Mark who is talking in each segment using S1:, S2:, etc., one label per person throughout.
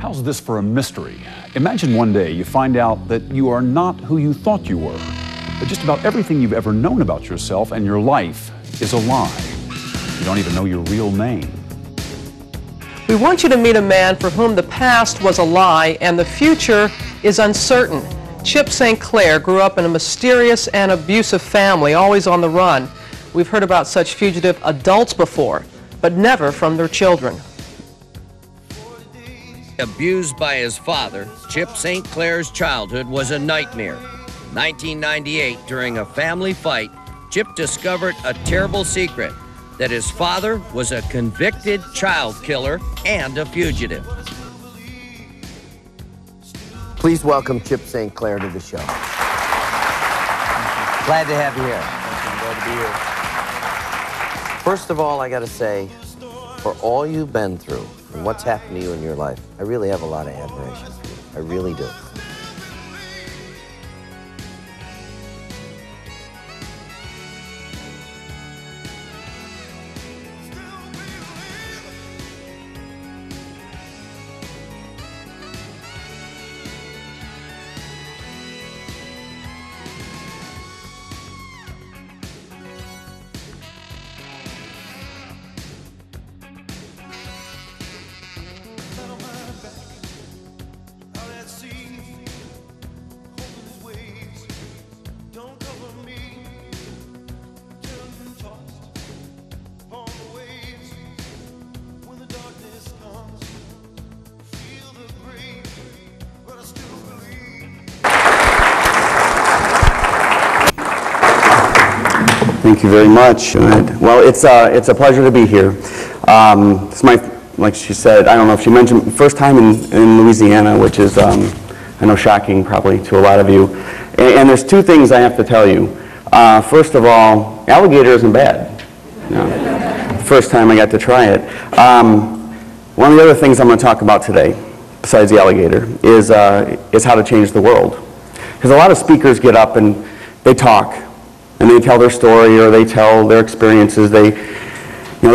S1: How's this for a mystery? Imagine one day you find out that you are not who you thought you were, that just about everything you've ever known about yourself and your life is a lie. You don't even know your real name.
S2: We want you to meet a man for whom the past was a lie and the future is uncertain. Chip St. Clair grew up in a mysterious and abusive family, always on the run. We've heard about such fugitive adults before, but never from their children.
S3: Abused by his father, Chip St. Clair's childhood was a nightmare. In 1998, during a family fight, Chip discovered a terrible secret, that his father was a convicted child killer and a fugitive.
S4: Please welcome Chip St. Clair to the show. Glad to have you here. Glad to be here. First of all, I got to say, for all you've been through and what's happened to you in your life, I really have a lot of admiration for you. I really do.
S5: Thank you very much. Well, it's a pleasure to be here. It's my, like she said, I don't know if she mentioned, first time in Louisiana, which is, I know, shocking probably to a lot of you. And there's two things I have to tell you. First of all, alligator isn't bad. First time I got to try it. One of the other things I'm going to talk about today, besides the alligator, is how to change the world. Because a lot of speakers get up and they talk, and they tell their story or they tell their experiences. They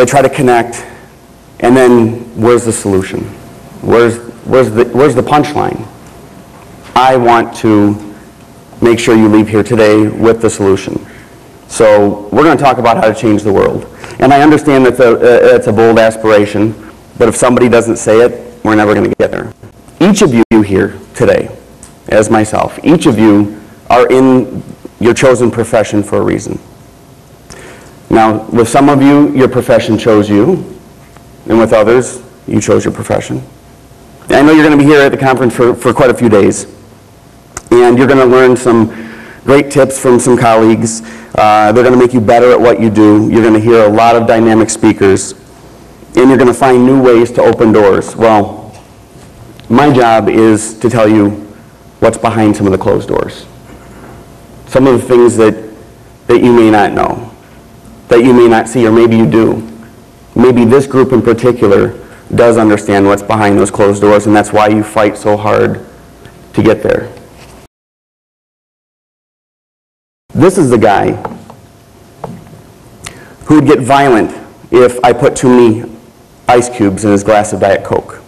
S5: try to connect, and then where's the solution? Where's the punchline? I want to make sure you leave here today with the solution. So we're going to talk about how to change the world. And I understand that it's a bold aspiration, but if somebody doesn't say it, we're never going to get there. Each of you here today, as myself, each of you are in your chosen profession for a reason. Now, with some of you, your profession chose you, and with others, you chose your profession. And I know you're going to be here at the conference for quite a few days, and you're going to learn some great tips from some colleagues. They're going to make you better at what you do. You're going to hear a lot of dynamic speakers, and you're going to find new ways to open doors. Well, my job is to tell you what's behind some of the closed doors. Some of the things that you may not know, that you may not see, or maybe you do. Maybe this group in particular does understand what's behind those closed doors, and that's why you fight so hard to get there. This is the guy who would get violent if I put too many ice cubes in his glass of Diet Coke.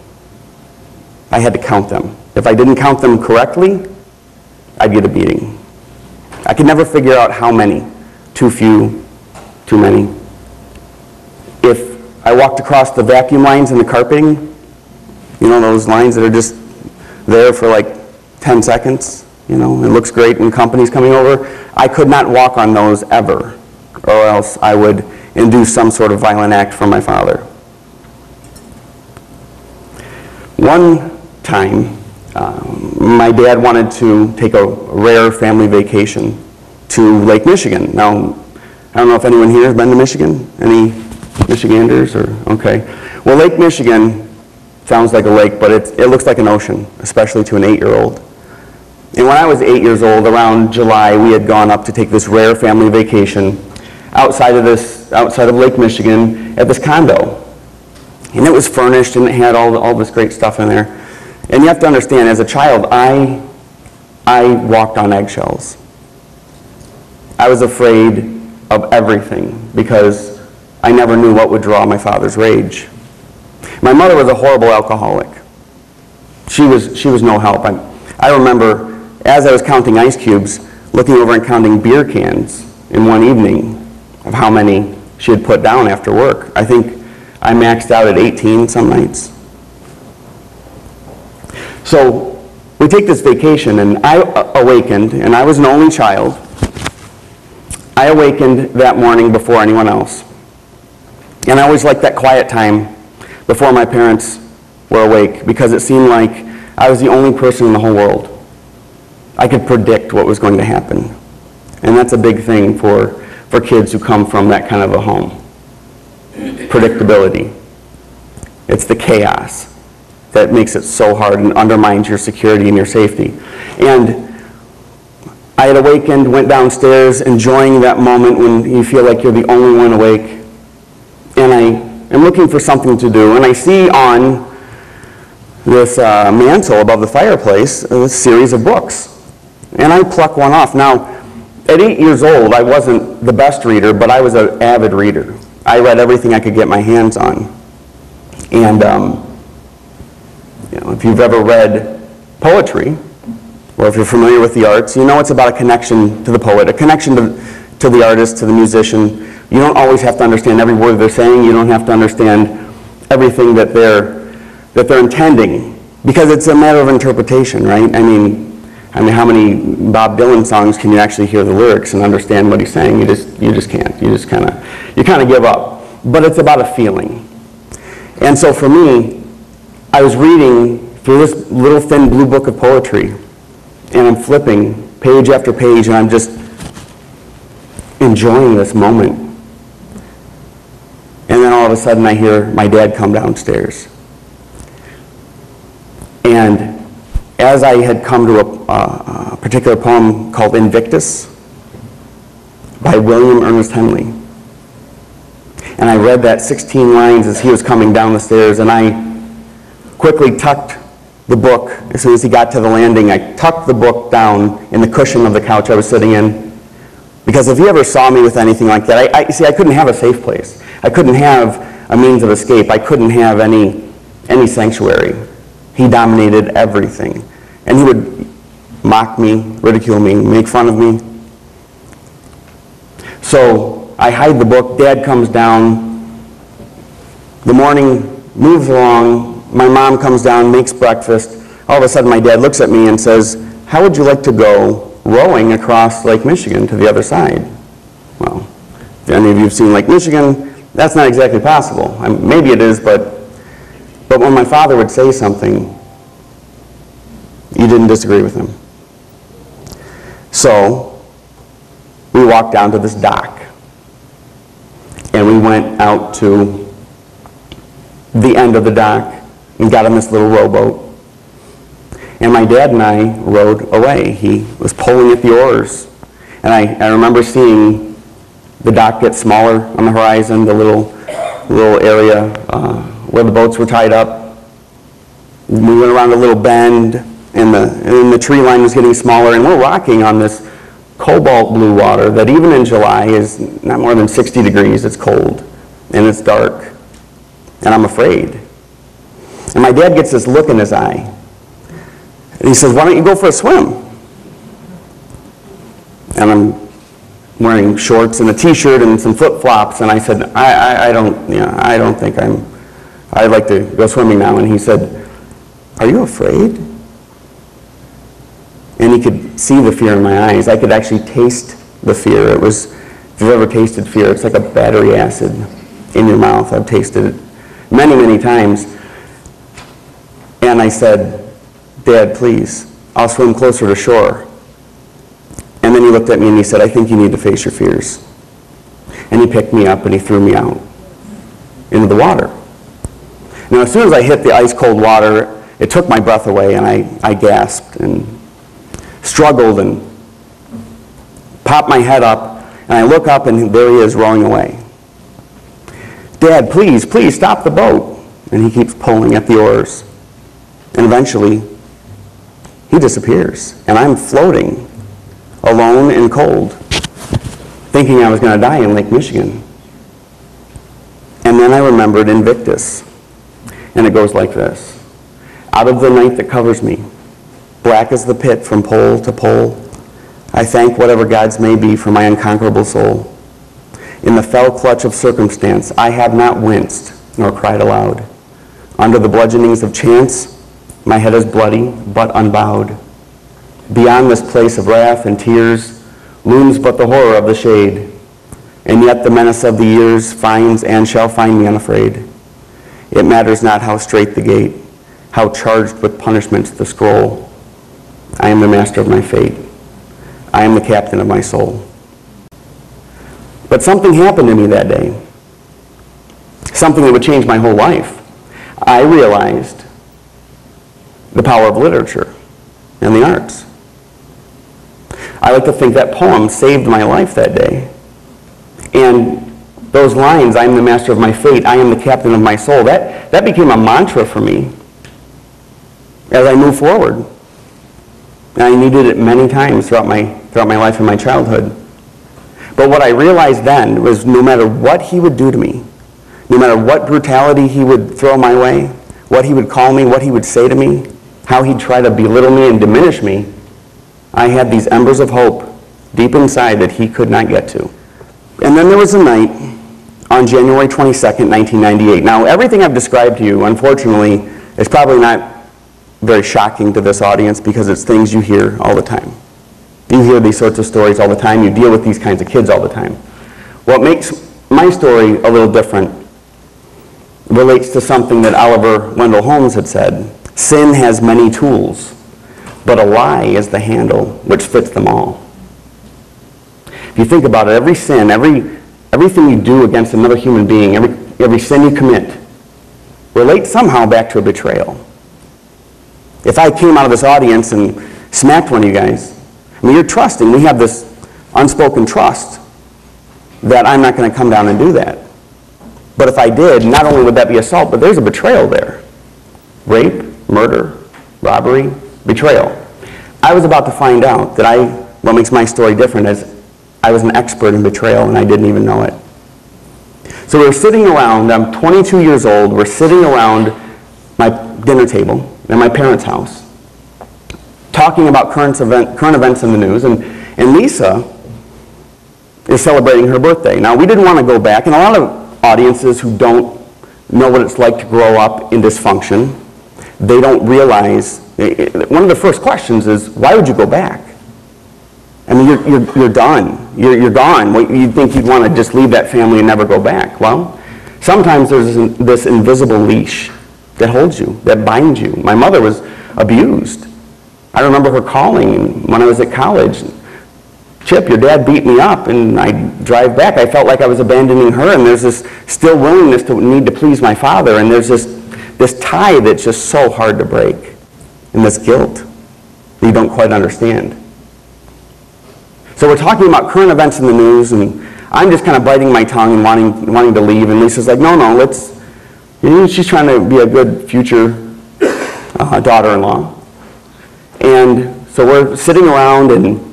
S5: I had to count them. If I didn't count them correctly, I'd get a beating. I could never figure out how many. Too few, too many. If I walked across the vacuum lines in the carpeting, you know, those lines that are just there for like 10 seconds, you know, it looks great when company's coming over, I could not walk on those ever, or else I would induce some sort of violent act from my father. One time, my dad wanted to take a rare family vacation to Lake Michigan. Now, I don't know if anyone here has been to Michigan. Any Michiganders? Okay. Well, Lake Michigan sounds like a lake, but it looks like an ocean, especially to an 8-year-old. And when I was 8 years old, around July, we had gone up to take this rare family vacation outside of Lake Michigan at this condo. And it was furnished and it had all this great stuff in there. And you have to understand, as a child, I walked on eggshells. I was afraid of everything because I never knew what would draw my father's rage. My mother was a horrible alcoholic. She was no help. I remember, as I was counting ice cubes, looking over and counting beer cans in one evening of how many she had put down after work. I think I maxed out at 18 some nights. So we take this vacation, and I awakened, and I was an only child. I awakened that morning before anyone else. And I always liked that quiet time before my parents were awake, because it seemed like I was the only person in the whole world. I could predict what was going to happen. And that's a big thing for kids who come from that kind of a home. Predictability. It's the chaos that makes it so hard and undermines your security and your safety. And I had awakened, went downstairs, enjoying that moment when you feel like you're the only one awake. And I am looking for something to do, and I see on this mantle above the fireplace a series of books. And I pluck one off. Now, at 8 years old, I wasn't the best reader, but I was an avid reader. I read everything I could get my hands on. And if you've ever read poetry, or if you're familiar with the arts, you know it's about a connection to the poet, a connection to the artist, to the musician. You don't always have to understand every word they're saying. You don't have to understand everything that they're intending, because it's a matter of interpretation, right? I mean, how many Bob Dylan songs can you actually hear the lyrics and understand what he's saying? You just can't. You kind of give up. But it's about a feeling. And so for me, I was reading through this little thin blue book of poetry, and I'm flipping page after page, and I'm just enjoying this moment. And then all of a sudden I hear my dad come downstairs. And as I had come to a particular poem called Invictus by William Ernest Henley, and I read that 16 lines as he was coming down the stairs, and I quickly tucked the book. As soon as he got to the landing, I tucked the book down in the cushion of the couch I was sitting in. Because if he ever saw me with anything like that, I couldn't have a safe place. I couldn't have a means of escape. I couldn't have any sanctuary. He dominated everything. And he would mock me, ridicule me, make fun of me. So I hide the book. Dad comes down. The morning moves along. My mom comes down, makes breakfast. All of a sudden my dad looks at me and says, "How would you like to go rowing across Lake Michigan to the other side?" Well, if any of you have seen Lake Michigan, that's not exactly possible. Maybe it is, but when my father would say something, you didn't disagree with him. So we walked down to this dock, and we went out to the end of the dock and got on this little rowboat. And my dad and I rowed away. He was pulling at the oars. And I remember seeing the dock get smaller on the horizon, the little area where the boats were tied up. We went around a little bend, and the tree line was getting smaller, and we're rocking on this cobalt blue water that even in July is not more than 60 degrees. It's cold, and it's dark, and I'm afraid. And my dad gets this look in his eye. And he says, "Why don't you go for a swim?" And I'm wearing shorts and a t-shirt and some flip-flops, and I said, I don't think I'd like to go swimming now. And he said, "Are you afraid?" And he could see the fear in my eyes. I could actually taste the fear. It was, if you've ever tasted fear, it's like a battery acid in your mouth. I've tasted it many, many times. And I said, "Dad, please, I'll swim closer to shore." And then he looked at me and he said, "I think you need to face your fears." And he picked me up and he threw me out into the water. Now, as soon as I hit the ice-cold water, it took my breath away, and I gasped and struggled and popped my head up, and I look up, and there he is rowing away. "Dad, please, please stop the boat." And he keeps pulling at the oars. And eventually, he disappears, and I'm floating alone and cold, thinking I was going to die in Lake Michigan. And then I remembered Invictus, and it goes like this. out of the night that covers me, black as the pit from pole to pole, I thank whatever gods may be for my unconquerable soul. In the fell clutch of circumstance, I have not winced nor cried aloud. Under the bludgeonings of chance, my head is bloody but unbowed. Beyond this place of wrath and tears looms but the horror of the shade, and yet the menace of the years finds and shall find me unafraid. It matters not how straight the gate, how charged with punishments the scroll. I am the master of my fate. I am the captain of my soul. But something happened to me that day. Something that would change my whole life. I realized the power of literature and the arts. I like to think that poem saved my life that day. And those lines, I am the master of my fate, I am the captain of my soul, that became a mantra for me as I moved forward. And I needed it many times throughout my life and my childhood. But what I realized then was no matter what he would do to me, no matter what brutality he would throw my way, what he would call me, what he would say to me, how he'd try to belittle me and diminish me, I had these embers of hope deep inside that he could not get to. And then there was a night on January 22nd, 1998. Now, everything I've described to you, unfortunately, is probably not very shocking to this audience because it's things you hear all the time. You hear these sorts of stories all the time. You deal with these kinds of kids all the time. What makes my story a little different relates to something that Oliver Wendell Holmes had said. Sin has many tools, but a lie is the handle which fits them all. If you think about it, every sin, everything you do against another human being, every sin you commit, relates somehow back to a betrayal. If I came out of this audience and smacked one of you guys, I mean, you're trusting. We have this unspoken trust that I'm not going to come down and do that. But if I did, not only would that be assault, but there's a betrayal there. Rape, murder, robbery, betrayal. I was about to find out that what makes my story different is I was an expert in betrayal and I didn't even know it. So we were sitting around, I'm 22 years old, we're sitting around my dinner table at my parents' house, talking about current events in the news, and Lisa is celebrating her birthday. Now, we didn't want to go back, and a lot of audiences who don't know what it's like to grow up in dysfunction, they don't realize, one of the first questions is, why would you go back? I mean, you're done. You're gone. You'd think you'd want to just leave that family and never go back. Well, sometimes there's this invisible leash that holds you, that binds you. My mother was abused. I remember her calling when I was at college. Chip, your dad beat me up, and I drive back. I felt like I was abandoning her, and there's this still willingness to need to please my father, and there's this tie that's just so hard to break, and this guilt that you don't quite understand. So we're talking about current events in the news, and I'm just kind of biting my tongue and wanting to leave, and Lisa's like, no, let's, she's trying to be a good future daughter-in-law. And so we're sitting around, and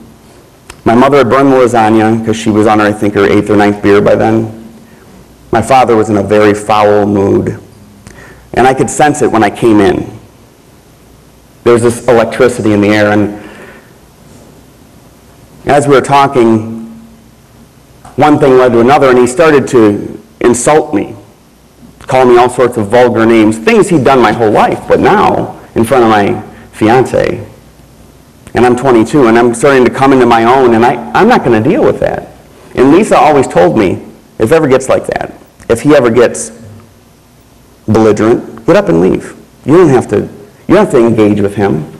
S5: my mother had burned the lasagna because she was on, I think, her 8th or 9th beer by then. My father was in a very foul mood. And I could sense it when I came in. There was this electricity in the air. And as we were talking, one thing led to another, and he started to insult me, call me all sorts of vulgar names, things he'd done my whole life, but now in front of my fiance. And I'm 22, and I'm starting to come into my own, and I'm not going to deal with that. And Lisa always told me, if it ever gets like that, if he ever gets belligerent, get up and leave. You don't have to engage with him.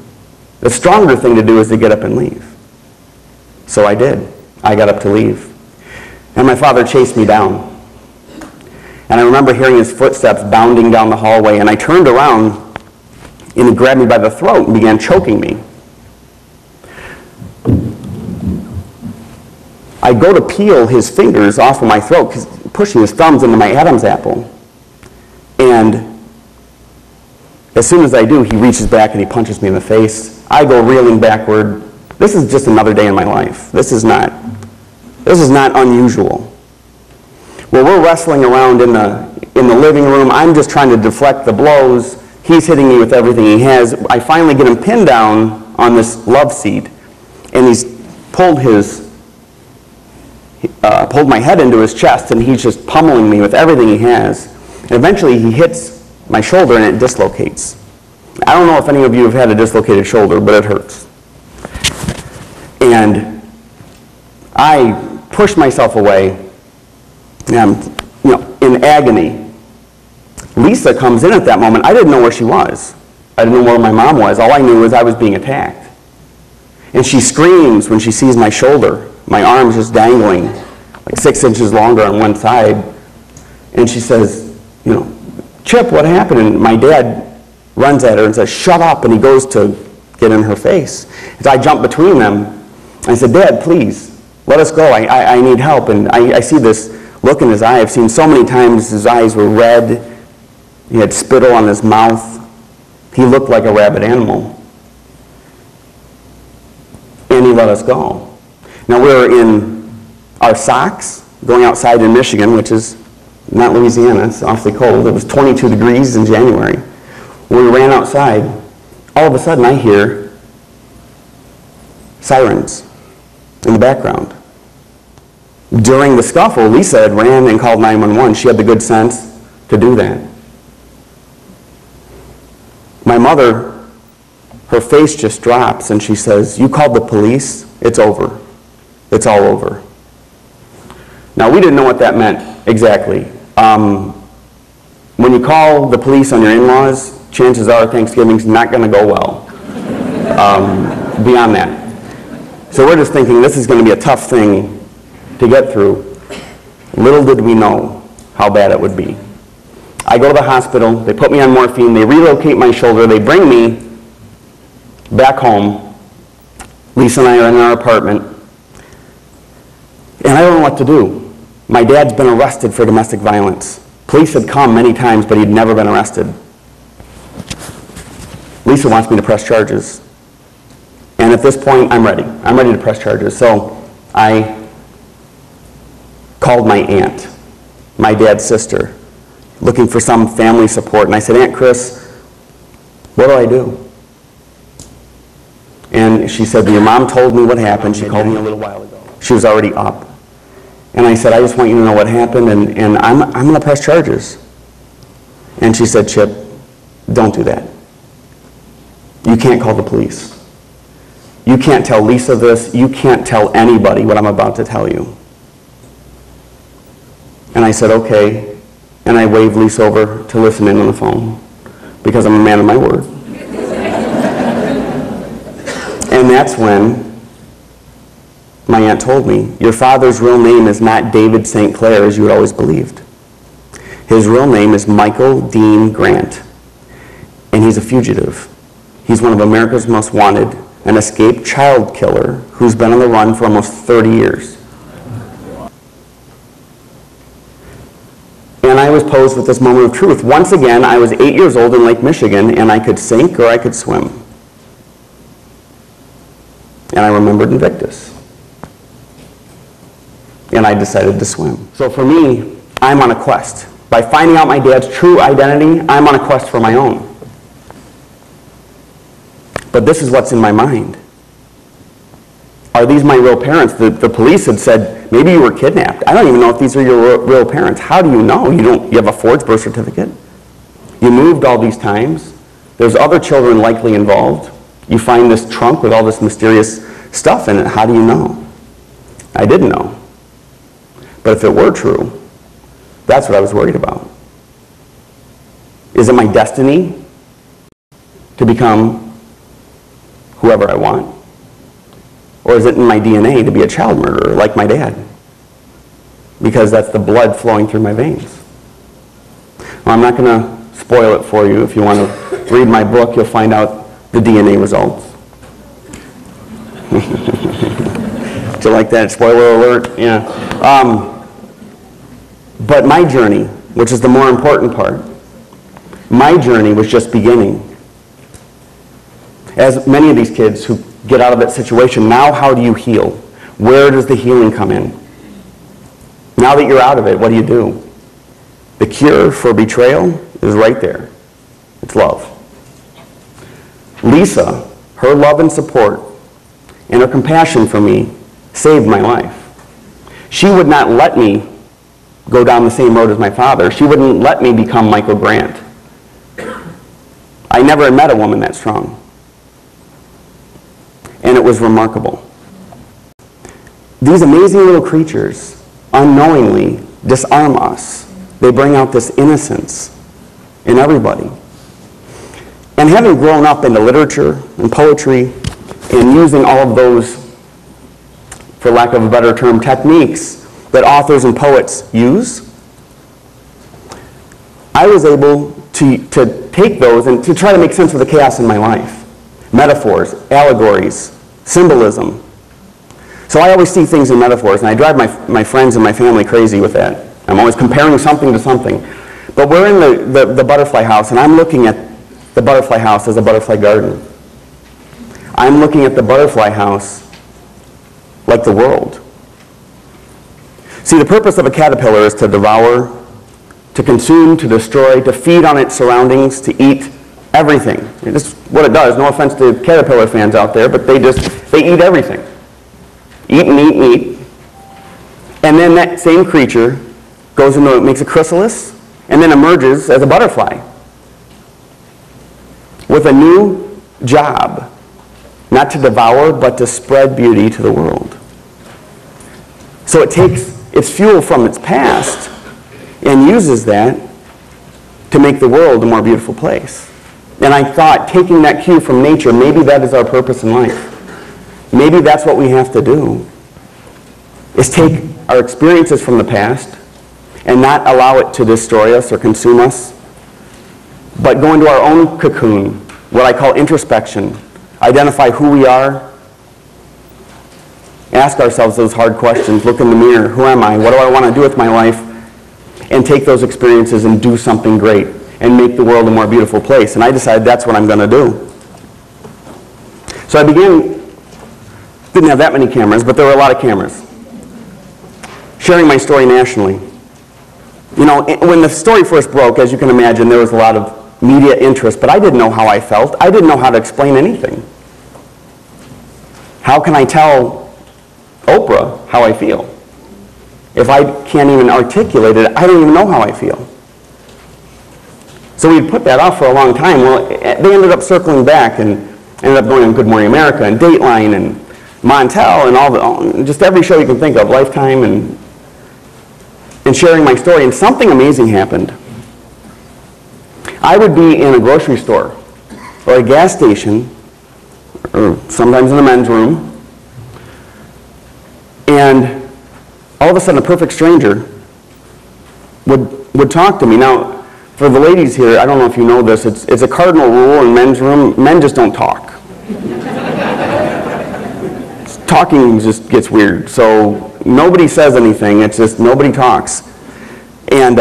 S5: The stronger thing to do is to get up and leave. So I did. I got up to leave. And my father chased me down. And I remember hearing his footsteps bounding down the hallway, and I turned around, and he grabbed me by the throat and began choking me. I go to peel his fingers off of my throat, pushing his thumbs into my Adam's apple. And as soon as I do, he reaches back and he punches me in the face. I go reeling backward. This is just another day in my life. This is not unusual. Well, we're wrestling around in the living room. I'm just trying to deflect the blows, He's hitting me with everything he has. I finally get him pinned down on this love seat, and he's pulled my head into his chest, and he's just pummeling me with everything he has. And eventually he hits my shoulder and it dislocates. I don't know if any of you have had a dislocated shoulder, but it hurts. And I pushed myself away, and I'm, in agony. Lisa comes in at that moment. I didn't know where she was. I didn't know where my mom was. All I knew was I was being attacked. And she screams when she sees my shoulder. My arm's just dangling, like 6 inches longer on one side. And she says, Chip, what happened? And my dad runs at her and says, shut up, and he goes to get in her face. So I jump between them. I said, Dad, please, let us go. I need help. And I see this look in his eye. I've seen so many times his eyes were red. He had spittle on his mouth. He looked like a rabid animal. And he let us go. Now we were in our socks, going outside in Michigan, which is not Louisiana. It's awfully cold. It was 22 degrees in January. When we ran outside, all of a sudden I hear sirens in the background. During the scuffle, Lisa had ran and called 911. She had the good sense to do that. My mother, her face just drops and she says, you called the police? It's over. It's all over. Now, we didn't know what that meant exactly. When you call the police on your in-laws, chances are Thanksgiving's not going to go well. Beyond that. So we're just thinking this is going to be a tough thing to get through. Little did we know how bad it would be. I go to the hospital, they put me on morphine, they relocate my shoulder, they bring me back home. Lisa and I are in our apartment, and I don't know what to do. My dad's been arrested for domestic violence. Police had come many times, but he'd never been arrested. Lisa wants me to press charges. And at this point, I'm ready. I'm ready to press charges. So I called my aunt, my dad's sister, looking for some family support. And I said, Aunt Chris, what do I do? And she said, your mom told me what happened. She called me a little while ago. She was already up. And I said, I just want you to know what happened, and I'm going to press charges. And she said, Chip, don't do that. You can't call the police. You can't tell Lisa this. You can't tell anybody what I'm about to tell you. And I said, okay. And I waved Lisa over to listen in on the phone, because I'm a man of my word. And that's when my aunt told me, your father's real name is not David St. Clair, as you had always believed. His real name is Michael Dean Grant, and he's a fugitive. He's one of America's most wanted, an escaped child killer who's been on the run for almost 30 years. And I was posed with this moment of truth. Once again, I was 8 years old in Lake Michigan, and I could sink or I could swim. And I remembered Invictus. And I decided to swim. So for me, I'm on a quest. By finding out my dad's true identity, I'm on a quest for my own. But this is what's in my mind. Are these my real parents? The police had said, maybe you were kidnapped. I don't even know if these are your real parents. How do you know? You have a forged birth certificate. You moved all these times. There's other children likely involved. You find this trunk with all this mysterious stuff in it. How do you know? I didn't know. But if it were true, that's what I was worried about. Is it my destiny to become whoever I want? Or is it in my DNA to be a child murderer like my dad? Because that's the blood flowing through my veins. Well, I'm not going to spoil it for you. If you want to read my book, you'll find out the DNA results. Do you like that? Spoiler alert? Yeah. But my journey, which is the more important part, my journey was just beginning. As many of these kids who get out of that situation, now how do you heal? Where does the healing come in? Now that you're out of it, what do? The cure for betrayal is right there. It's love. Lisa, her love and support and her compassion for me saved my life. She would not let me go down the same road as my father. She wouldn't let me become Michael Grant. I never had met a woman that strong. And it was remarkable. These amazing little creatures unknowingly disarm us. They bring out this innocence in everybody. And having grown up into literature and poetry and using all of those, for lack of a better term, techniques that authors and poets use, I was able to take those and to try to make sense of the chaos in my life. Metaphors, allegories, symbolism. So I always see things in metaphors, and I drive my friends and my family crazy with that. I'm always comparing something to something. But we're in the butterfly house, and I'm looking at the butterfly house as a butterfly garden. I'm looking at the butterfly house like the world. See, the purpose of a caterpillar is to devour, to consume, to destroy, to feed on its surroundings, to eat everything. That's what it does. No offense to caterpillar fans out there, but they eat everything. Eat and eat and eat. And then that same creature goes into, makes a chrysalis, and then emerges as a butterfly with a new job, not to devour, but to spread beauty to the world. So it takes its fuel from its past and uses that to make the world a more beautiful place. And I thought, taking that cue from nature, maybe that is our purpose in life. Maybe that's what we have to do, is take our experiences from the past and not allow it to destroy us or consume us, but go into our own cocoon, what I call introspection, identify who we are, ask ourselves those hard questions, look in the mirror, who am I, what do I want to do with my life, and take those experiences and do something great and make the world a more beautiful place. And I decided that's what I'm going to do. So I didn't have that many cameras, but there were a lot of cameras, sharing my story nationally. You know, when the story first broke, as you can imagine, there was a lot of media interest, but I didn't know how I felt. I didn't know how to explain anything. How can I tell Oprah how I feel? If I can't even articulate it, I don't even know how I feel. So we'd put that off for a long time. Well, they ended up circling back and ended up going on Good Morning America and Dateline and Montel and just every show you can think of, Lifetime, and sharing my story. And something amazing happened. I would be in a grocery store or a gas station, or sometimes in a men's room, and all of a sudden a perfect stranger would talk to me. Now, for the ladies here, I don't know if you know this, it's a cardinal rule in men's room, men just don't talk. Talking just gets weird, so nobody says anything, it's just nobody talks. And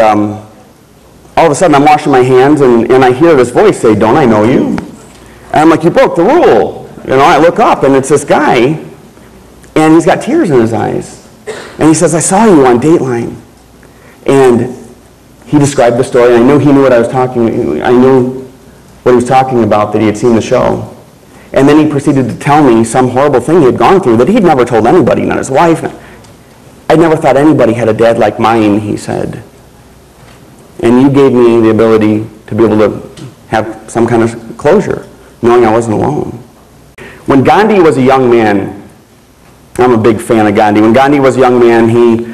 S5: all of a sudden I'm washing my hands and I hear this voice say, "Don't I know you?" And I'm like, "You broke the rule." You know, I look up and it's this guy, and he's got tears in his eyes. And he says, "I saw you on Dateline." And he described the story, and I knew he knew what I knew what he was talking about, that he had seen the show. And then he proceeded to tell me some horrible thing he had gone through that he'd never told anybody, not his wife. I never thought anybody had a dad like mine, he said. And you gave me the ability to be able to have some kind of closure, knowing I wasn't alone. When Gandhi was a young man, I'm a big fan of Gandhi. When Gandhi was a young man, he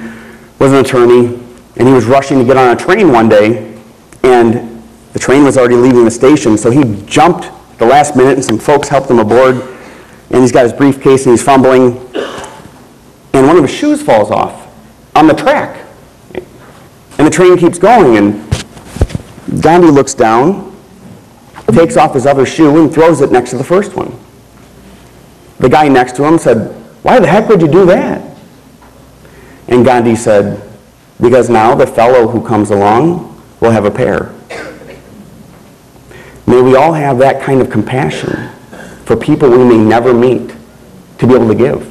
S5: was an attorney, and he was rushing to get on a train one day, and the train was already leaving the station, so he jumped at the last minute, and some folks helped him aboard, and he's got his briefcase, and he's fumbling, and one of his shoes falls off on the track. And the train keeps going, and Gandhi looks down, takes off his other shoe, and throws it next to the first one. The guy next to him said, "Why the heck would you do that?" And Gandhi said, "Because now the fellow who comes along will have a pair." May we all have that kind of compassion for people we may never meet, to be able to give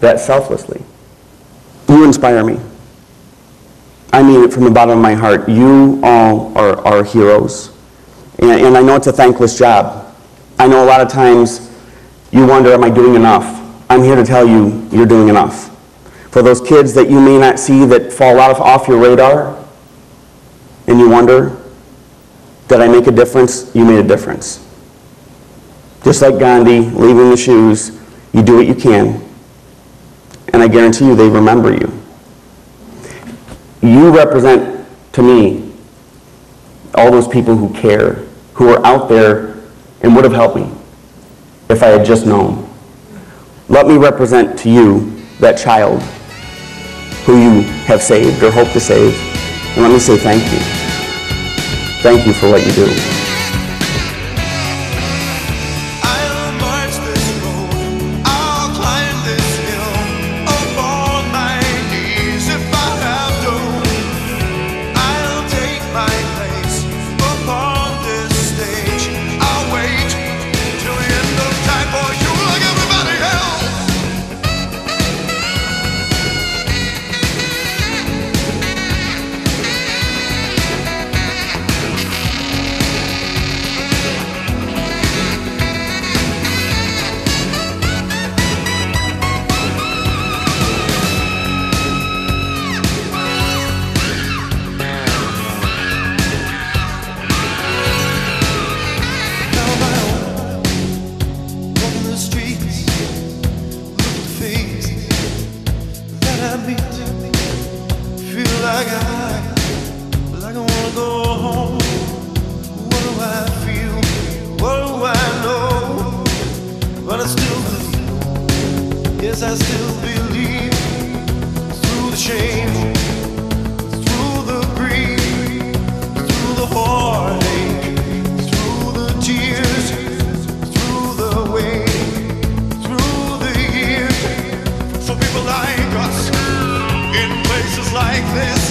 S5: that selflessly. You inspire me. I mean it from the bottom of my heart. You all are heroes. And I know it's a thankless job. I know a lot of times you wonder, am I doing enough? I'm here to tell you, you're doing enough. For those kids that you may not see that fall off your radar, and you wonder, did I make a difference? You made a difference. Just like Gandhi, leaving the shoes, you do what you can, and I guarantee you they remember you. You represent, to me, all those people who care, who are out there and would have helped me if I had just known. Let me represent to you that child who you have saved or hope to save, and let me say thank you. Thank you for what you do.
S6: I'll march this road, I'll climb this hill, up on my knees if I have to. I'll take my place upon this stage. I'll wait till the end of time for you like everybody else. Like I wanna go home. What do I feel? What do I know? But I still believe. Yes, I still believe. Through the shame, through the grief, through the heartache, through the tears, through the wait, through the years. For people like us in places like this.